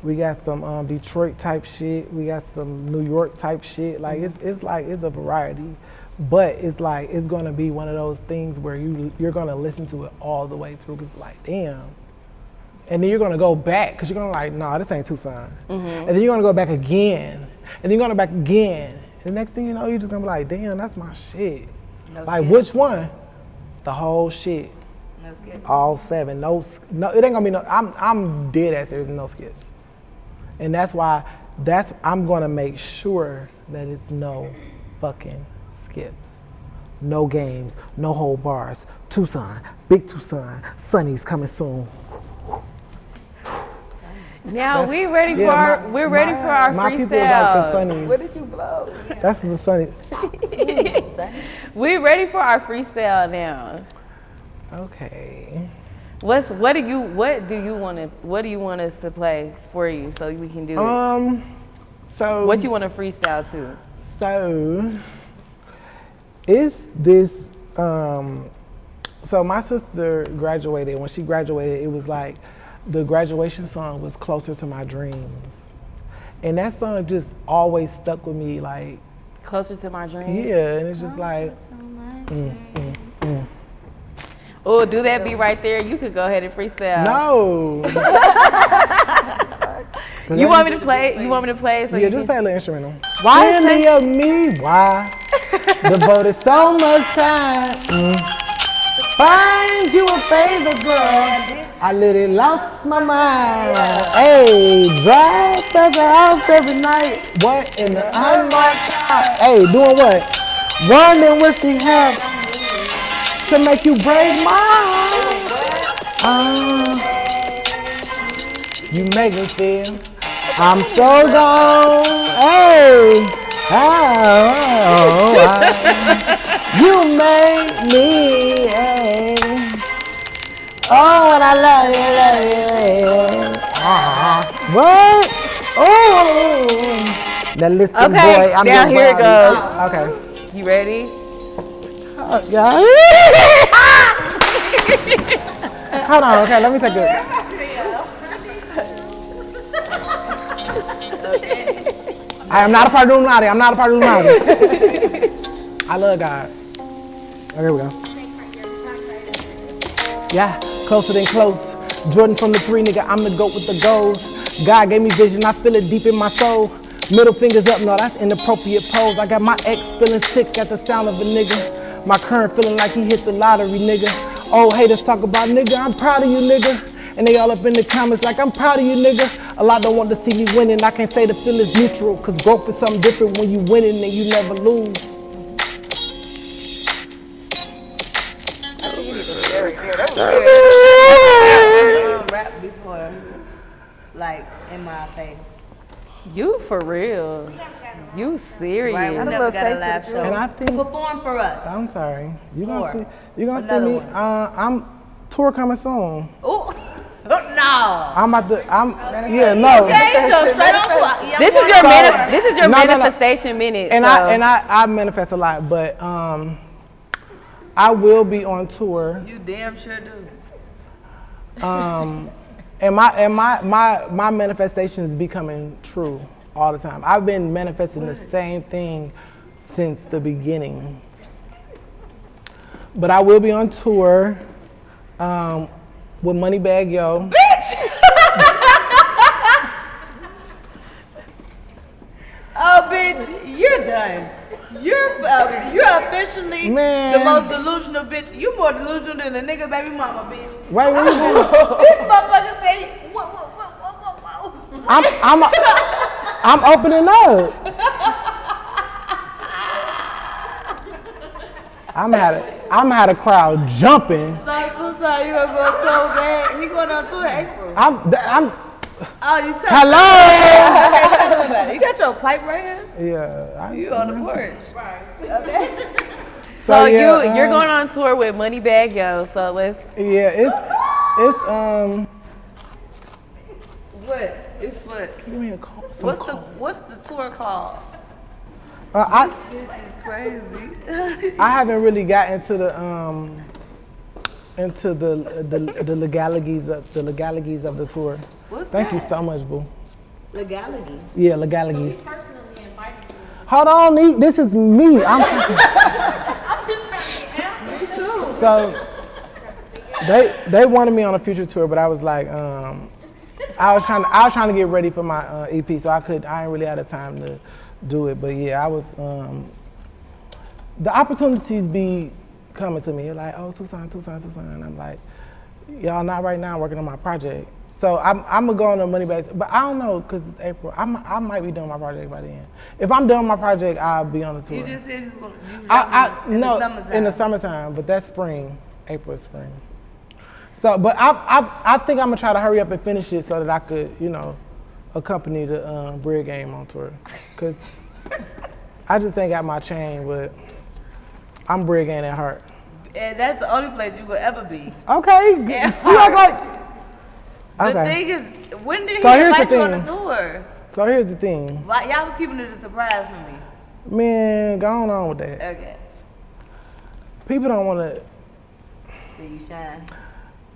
S1: We got some Detroit type shit. We got some New York type shit. Like it's a variety, but it's like it's gonna be one of those things where you're gonna listen to it all the way through. 'Cause it's like damn, and then you're gonna go back because you're gonna like nah, this ain't Tuson, and then you're gonna go back again, and then you're gonna go back again. And the next thing you know, you're just gonna be like damn, that's my shit.
S5: No
S1: Like
S5: skip.
S1: which one? The whole shit.
S5: No skip.
S1: All 7. No, it ain't gonna be no. I'm dead ass. There's no skips, and that's why. I'm gonna make sure that it's no fucking skips, no games, no whole bars. Tuson, big Tuson, Sunny's coming soon.
S3: Now we ready for
S1: Yeah,
S3: our
S1: my-
S3: ready for our
S1: My people like the
S3: freestyle.
S1: Sunnies.
S5: What did you blow?
S1: That's the Sunny.
S3: We ready for our freestyle now.
S1: Okay.
S3: What do you want us to play for you so we can do it?
S1: So.
S3: What you want to freestyle to?
S1: So, is this, so my sister graduated. When she graduated, it was like, the graduation song was Closer to My Dreams. And that song just always stuck with me, like,
S3: Closer to My Dreams?
S1: yeah, and it's just like,
S3: Oh, do that beat right there. You could go ahead and freestyle.
S1: no.
S3: You want me to play? You want me to play? So
S1: Yeah,
S3: you
S1: just play a little instrumental.
S3: Why is
S1: Silly of me, why? Devoted so much time. Find you a favorite girl. I literally lost my mind. Hey, drive to the house every night. What in the unmarked car? Hey, doing what? Wondering what she had to make you break my heart. You make me feel I'm so gone. Hey, you make me. Hey. Oh, and I love you. What? Oh. Now listen,
S3: Okay,
S1: boy. I'm
S3: now
S1: your
S3: here it
S1: body.
S3: goes.
S1: Okay.
S3: You ready?
S1: Yeah. Hold on. Okay, let me take it. I am not a part of Illuminati. I'm not a part of Illuminati. I love God. Okay, here we go. Yeah, closer than close. Jordan from the 3, nigga. I'm the GOAT with the goals. God gave me vision. I feel it deep in my soul. Middle fingers up. No, that's inappropriate pose. I got my ex feeling sick at the sound of a nigga. My current feeling like he hit the lottery, nigga. Oh, haters talk about nigga. I'm proud of you, nigga. And they all up in the comments like I'm proud of you, nigga. A lot don't want to see me winning. I can't say the feel is neutral, cause growth is something different when you winning and you never lose.
S5: Rap before, like in my face.
S3: You for real? You serious?
S5: Right, we never got a live show.
S1: And I think
S5: Perform for us.
S1: I'm sorry. You
S5: More.
S1: gonna see? You gonna see
S5: Another
S1: me?
S5: one.
S1: I'm tour coming soon.
S5: Ooh, no.
S1: I'm about to. Yeah, no.
S5: Okay, so straight on to
S3: This is your this is your
S1: No, no, no.
S3: manifestation minute.
S1: And
S3: so.
S1: I manifest a lot, but I will be on tour.
S5: You damn sure do.
S1: And my manifestation is becoming true all the time. I've been manifesting the same thing since the beginning. But I will be on tour with Moneybag Yo.
S5: Bitch! Oh, bitch, you're done. You're officially
S1: Man.
S5: the most delusional bitch. You more delusional than a nigga baby mama, bitch.
S1: Wait, what are you doing?
S5: This motherfucker say, whoa.
S1: I'm opening up. I'm had a crowd jumping.
S5: Sorry, you gonna go so bad. He going on tour in April. Oh, you tell
S1: Hello.
S5: You got your pipe right here?
S1: Yeah.
S5: You on the porch. Right. Okay.
S3: So
S1: yeah,
S3: you're going on tour with Moneybag Yo. So let's.
S1: Yeah, it's
S5: What? It's what?
S1: Give me a call.
S5: What's the tour called? This is crazy.
S1: I haven't really got into the legalities of the tour. Thank you so much, boo.
S5: Legality.
S1: Yeah, legalities.
S4: Personally invited you.
S1: Hold on, E, this is me.
S4: I'm just trying to get out. Me too.
S1: So they wanted me on a future tour, but I was like, I was trying to get ready for my EP, so I didn't really have the time to do it. But yeah, I was. The opportunities be coming to me. You're like, oh, Tuson. And I'm like, y'all not right now. I'm working on my project. So I'm gonna go on the Moneybag, but I don't know because it's April. I might be doing my project by then. If I'm done my project, I'll be on the tour.
S5: You just said you
S1: No,
S5: the summertime.
S1: in the summertime, but that's spring. April is spring. So, but I think I'm gonna try to hurry up and finish it so that I could, accompany the Brig Game on tour. Cause I just ain't got my chain, but I'm Brig Game at heart.
S5: And that's the only place you will ever be.
S1: Okay,
S5: Yeah.
S1: you act like.
S5: The
S1: Okay.
S5: thing is, when did he
S1: So here's the
S5: invite you on the
S1: thing.
S5: tour?
S1: So here's the thing,
S5: Why, y'all was keeping it a surprise from me.
S1: man. Go on with that.
S5: Okay.
S1: People don't want to.
S5: See you shine.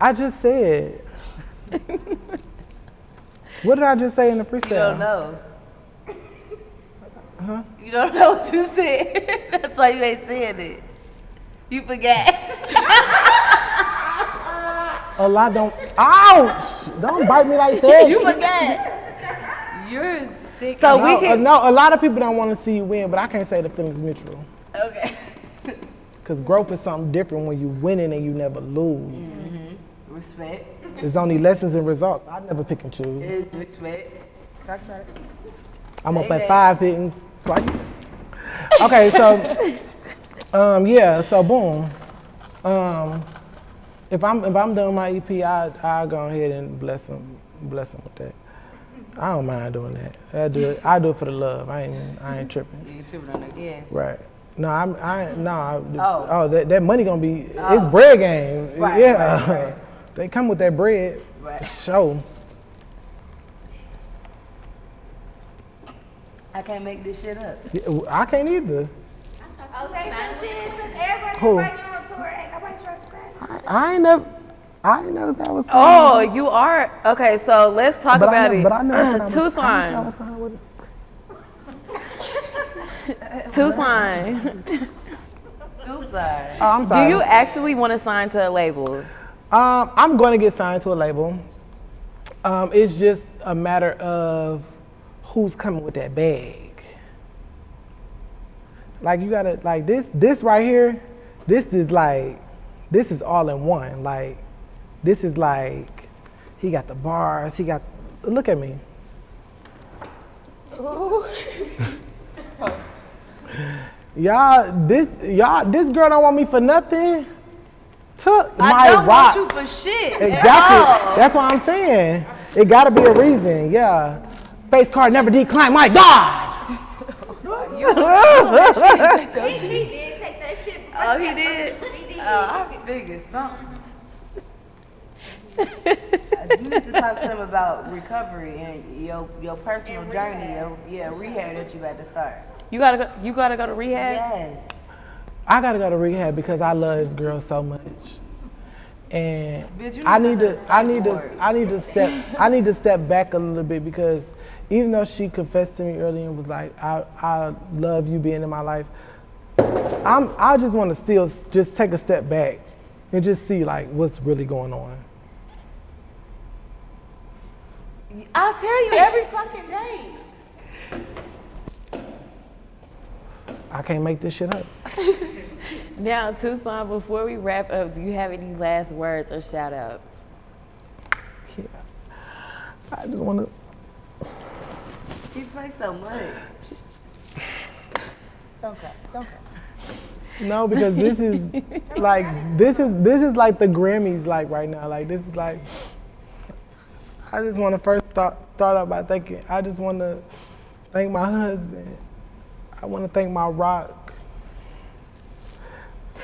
S1: I just said. What did I just say in the freestyle?
S5: You don't know. Huh? You don't know what you said. That's why you ain't saying it. You forgot.
S1: A lot don't. Ouch! Don't bite me like that.
S5: You forgot. You're sick.
S3: So we can.
S1: No, a lot of people don't want to see you win, but I can't say the feeling's mutual.
S5: Okay.
S1: Because growth is something different when you winning and you never lose.
S5: Respect.
S1: There's only lessons and results. I never pick and choose.
S5: Is respect. Talk about it.
S1: I'm up at 5 hitting. Okay, so yeah, so boom. If I'm done my EP, I'll go ahead and bless him with that. I don't mind doing that. I do it for the love. I ain't tripping.
S5: You ain't tripping on that, yeah.
S1: Right. No, that money gonna be it's bread game.
S5: Right,
S1: yeah.
S5: right.
S1: They come with that bread.
S5: Right.
S1: Show.
S5: I can't make this shit up.
S1: I can't either.
S6: Okay, so shit, since everybody
S1: Who?
S6: invited you on tour, ain't nobody trying to say?
S1: I ain't never said I was signed.
S3: Oh, you are okay. So let's talk about it.
S1: But I never said I was
S3: Tuson.
S1: signed with it.
S3: Tuson.
S5: Tuson.
S1: Oh, I'm
S3: Do
S1: sorry.
S3: you actually want to sign to a label?
S1: I'm going to get signed to a label. It's just a matter of who's coming with that bag. Like you gotta, like this right here, this is all in one. Like, this is like, he got the bars, look at me. This girl don't want me for nothing. Took my
S5: I don't
S1: rock.
S5: want you for shit.
S1: Exactly. That's what I'm saying. It gotta be a reason. Yeah. Face card never declined. My God.
S6: He did take that shit.
S5: Oh, he did?
S6: He did.
S5: I figured something. You need to talk to him about recovery and your personal journey, rehab that you had to start.
S3: You gotta go to rehab.
S5: Yes.
S1: I gotta go to rehab because I love this girl so much, and
S5: Bitch, you
S1: I
S5: need
S1: need
S5: to
S1: to step back a little bit because even though she confessed to me earlier and was like, I love you being in my life, I just want to still just take a step back and just see like what's really going on.
S5: I'll tell you every fucking day.
S1: I can't make this shit up.
S3: Now, Tuson, before we wrap up, do you have any last words or shout outs?
S1: Yeah. I just want to.
S5: He plays so much.
S6: Don't cry.
S1: No, because this is like this is like the Grammys like right now. Like this is like I just want to first start out by thanking. I just want to thank my husband. I want to thank my rock.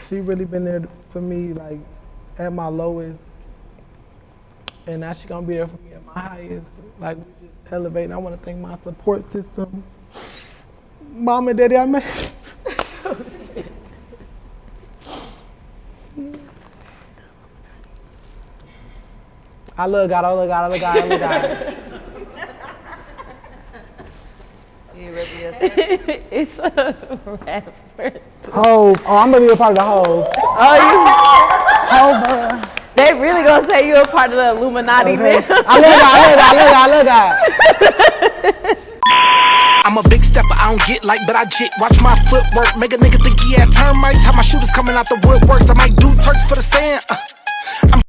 S1: She really been there for me like at my lowest, and now she gonna be there for me at my highest. Like we just elevating. I want to thank my support system, mom and daddy. I met.
S3: Oh shit.
S1: I love God. I love God. I love God. I love God.
S3: It's a rapper.
S1: Oh, I'm gonna be a part of the whole.
S3: Oh, they really gonna say you a part of the Illuminati.
S1: Okay.
S3: Then.
S1: I love God. I love God.
S2: I'm a big stepper, I don't get like, but I jit. Watch my footwork, make a nigga think he had termites. Have my shooters coming out the woodworks. I might do Turks for the sand.